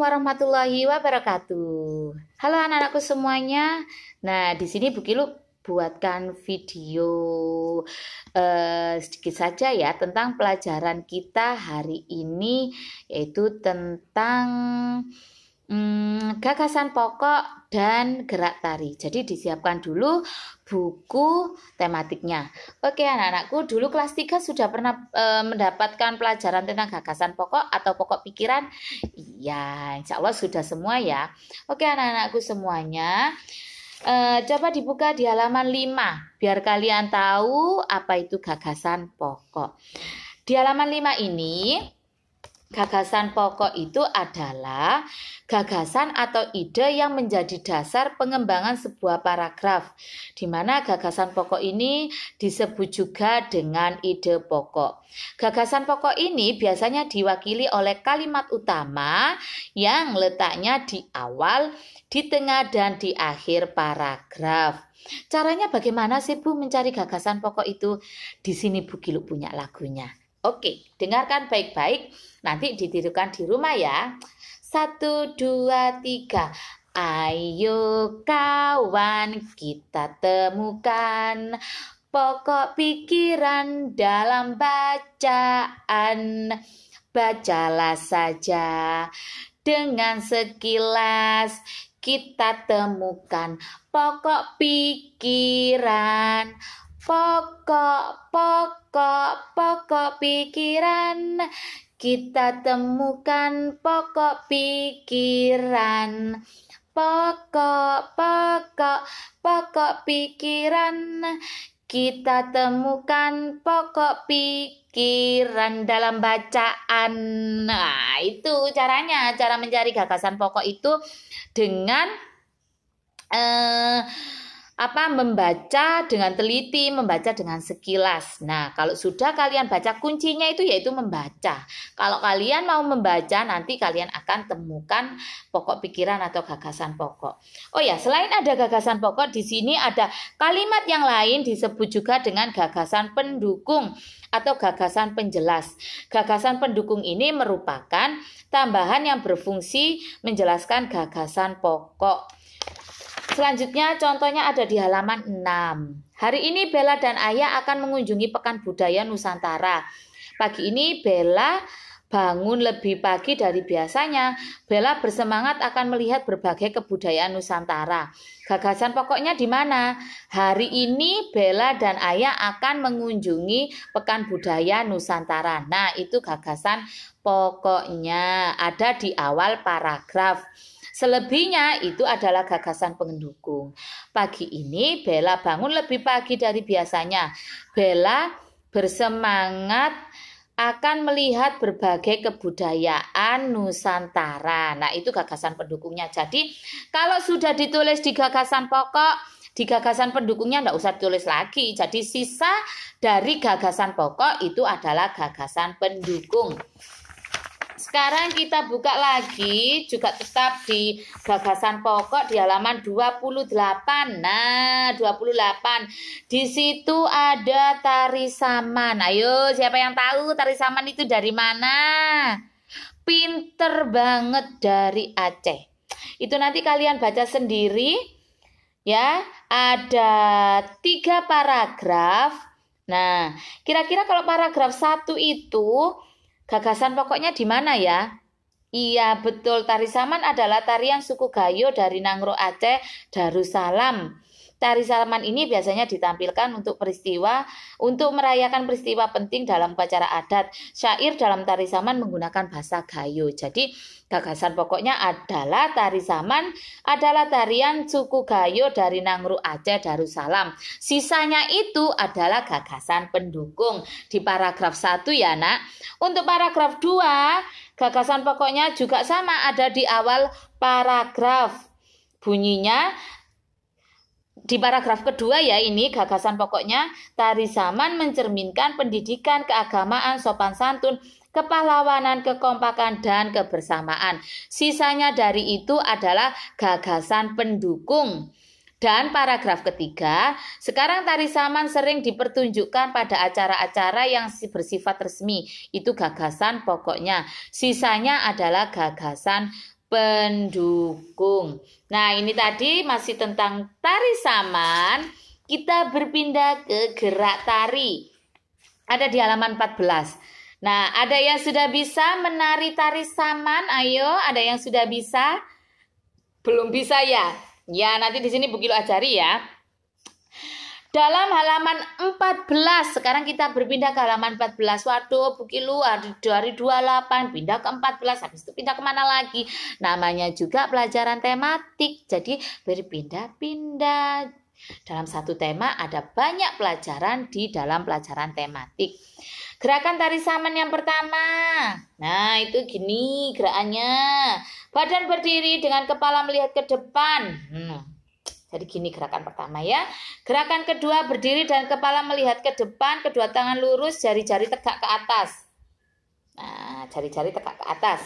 warahmatullahi wabarakatuh. Halo anak-anakku semuanya. Nah, di sini Bu Kilu buatkan video sedikit saja ya tentang pelajaran kita hari ini, yaitu tentang gagasan pokok dan gerak tari. Jadi disiapkan dulu buku tematiknya. Oke anak-anakku, dulu kelas 3 sudah pernah mendapatkan pelajaran tentang gagasan pokok atau pokok pikiran? Iya, insya Allah sudah semua ya. Oke anak-anakku semuanya, coba dibuka di halaman 5 biar kalian tahu apa itu gagasan pokok. Di halaman 5 ini, gagasan pokok itu adalah gagasan atau ide yang menjadi dasar pengembangan sebuah paragraf, di mana gagasan pokok ini disebut juga dengan ide pokok. Gagasan pokok ini biasanya diwakili oleh kalimat utama yang letaknya di awal, di tengah, dan di akhir paragraf. Caranya bagaimana sih Bu mencari gagasan pokok itu? Di sini Bu Kilu punya lagunya. Oke, dengarkan baik-baik, nanti ditirukan di rumah ya. 1, 2, 3. Ayo kawan, kita temukan pokok pikiran dalam bacaan. Bacalah saja dengan sekilas, kita temukan pokok pikiran. Pokok pikiran, kita temukan pokok pikiran. Pokok pikiran, kita temukan pokok pikiran dalam bacaan. Nah, itu caranya, cara mencari gagasan pokok itu dengan membaca dengan teliti, membaca dengan sekilas. Nah, kalau sudah kalian baca, kuncinya itu yaitu membaca. Kalau kalian mau membaca, nanti kalian akan temukan pokok pikiran atau gagasan pokok. Oh ya, selain ada gagasan pokok, di sini ada kalimat yang lain disebut juga dengan gagasan pendukung atau gagasan penjelas. Gagasan pendukung ini merupakan tambahan yang berfungsi menjelaskan gagasan pokok. Selanjutnya contohnya ada di halaman 6. Hari ini Bella dan Ayah akan mengunjungi Pekan Budaya Nusantara. Pagi ini Bella bangun lebih pagi dari biasanya. Bella bersemangat akan melihat berbagai kebudayaan Nusantara. Gagasan pokoknya di mana? Hari ini Bella dan Ayah akan mengunjungi Pekan Budaya Nusantara. Nah, itu gagasan pokoknya ada di awal paragraf. Selebihnya itu adalah gagasan pendukung. Pagi ini Bella bangun lebih pagi dari biasanya. Bella bersemangat akan melihat berbagai kebudayaan Nusantara. Nah, itu gagasan pendukungnya. Jadi, kalau sudah ditulis di gagasan pokok, di gagasan pendukungnya enggak usah tulis lagi. Jadi, sisa dari gagasan pokok itu adalah gagasan pendukung. Sekarang kita buka lagi juga tetap di gagasan pokok di halaman 28. Nah, 28. Di situ ada tari saman. Ayo, siapa yang tahu tari saman itu dari mana? Pinter banget, dari Aceh. Itu nanti kalian baca sendiri ya. Ada 3 paragraf. Nah, kira-kira kalau paragraf 1 itu gagasan pokoknya di mana ya? Iya, betul. Tari saman adalah tarian suku Gayo dari Nangro Aceh, Darussalam. Tari saman ini biasanya ditampilkan untuk merayakan peristiwa penting dalam upacara adat. Syair dalam tari saman menggunakan bahasa Gayo. Jadi, gagasan pokoknya adalah tari saman adalah tarian suku Gayo dari Nangro Aceh, Darussalam. Sisanya itu adalah gagasan pendukung di paragraf 1 ya, Nak. Untuk paragraf 2, gagasan pokoknya juga sama, ada di awal paragraf. Bunyinya di paragraf kedua ya, ini gagasan pokoknya, tari saman mencerminkan pendidikan, keagamaan, sopan santun, kepahlawanan, kekompakan, dan kebersamaan. Sisanya dari itu adalah gagasan pendukung. Dan paragraf ketiga, sekarang tari saman sering dipertunjukkan pada acara-acara yang bersifat resmi. Itu gagasan pokoknya. Sisanya adalah gagasan pendukung. Nah, ini tadi masih tentang tari saman. Kita berpindah ke gerak tari. Ada di halaman 14. Nah, ada yang sudah bisa menari tari saman? Ayo, ada yang sudah bisa? Belum bisa ya? Ya, nanti di sini Bu Kilo ajari ya. Dalam halaman 14, sekarang kita berpindah ke halaman 14. Waduh, Bu Kilo dari 28 pindah ke 14, habis itu pindah kemana lagi? Namanya juga pelajaran tematik, jadi berpindah-pindah. Dalam satu tema ada banyak pelajaran di dalam pelajaran tematik. Gerakan tari saman yang pertama. Nah, itu gini gerakannya. Badan berdiri dengan kepala melihat ke depan. Jadi gini gerakan pertama ya. Gerakan kedua berdiri dan kepala melihat ke depan, kedua tangan lurus, jari-jari tegak ke atas. Nah, jari-jari tegak ke atas.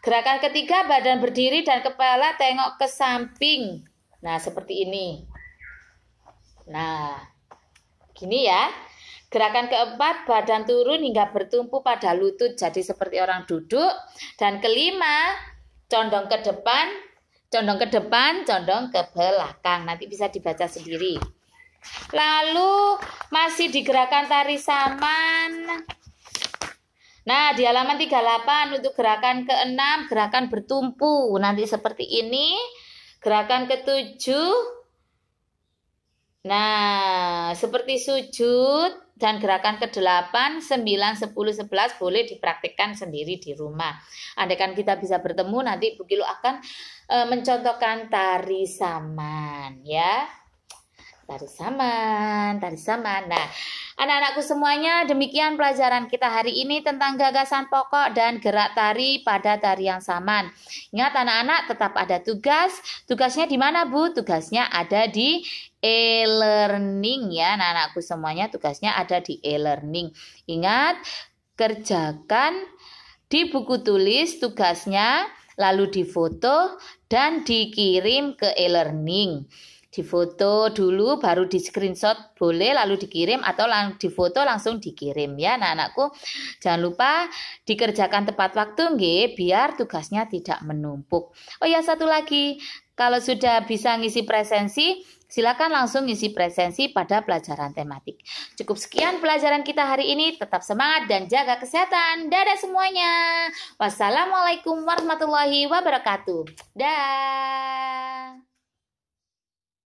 Gerakan ketiga badan berdiri dan kepala tengok ke samping. Nah, seperti ini. Nah, gini ya. Gerakan keempat, badan turun hingga bertumpu pada lutut, jadi seperti orang duduk. Dan kelima, condong ke depan, condong ke belakang. Nanti bisa dibaca sendiri. Lalu masih di gerakan tari saman. Nah, di halaman 38 untuk gerakan ke-6, gerakan bertumpu. Nanti seperti ini. Gerakan ke-7. Nah, seperti sujud. Dan gerakan ke-8, 9, 10, 11 boleh dipraktikkan sendiri di rumah. Andaikan kita bisa bertemu, nanti Bu Kilo akan mencontohkan tari saman ya. Tari saman. Nah, anak-anakku semuanya, demikian pelajaran kita hari ini tentang gagasan pokok dan gerak tari pada tarian saman. Ingat anak-anak, tetap ada tugas. Tugasnya di mana, Bu? Tugasnya ada di e-learning ya. Anak-anakku semuanya tugasnya ada di e-learning. Ingat, kerjakan di buku tulis tugasnya, lalu difoto dan dikirim ke e-learning. Difoto dulu baru di screenshot boleh, lalu dikirim atau difoto langsung dikirim ya anak-anakku. Jangan lupa dikerjakan tepat waktu nggih, biar tugasnya tidak menumpuk. Oh ya, satu lagi, kalau sudah bisa ngisi presensi, silakan langsung ngisi presensi pada pelajaran tematik. Cukup sekian pelajaran kita hari ini. Tetap semangat dan jaga kesehatan. Dadah semuanya. Wassalamualaikum warahmatullahi wabarakatuh. Dah.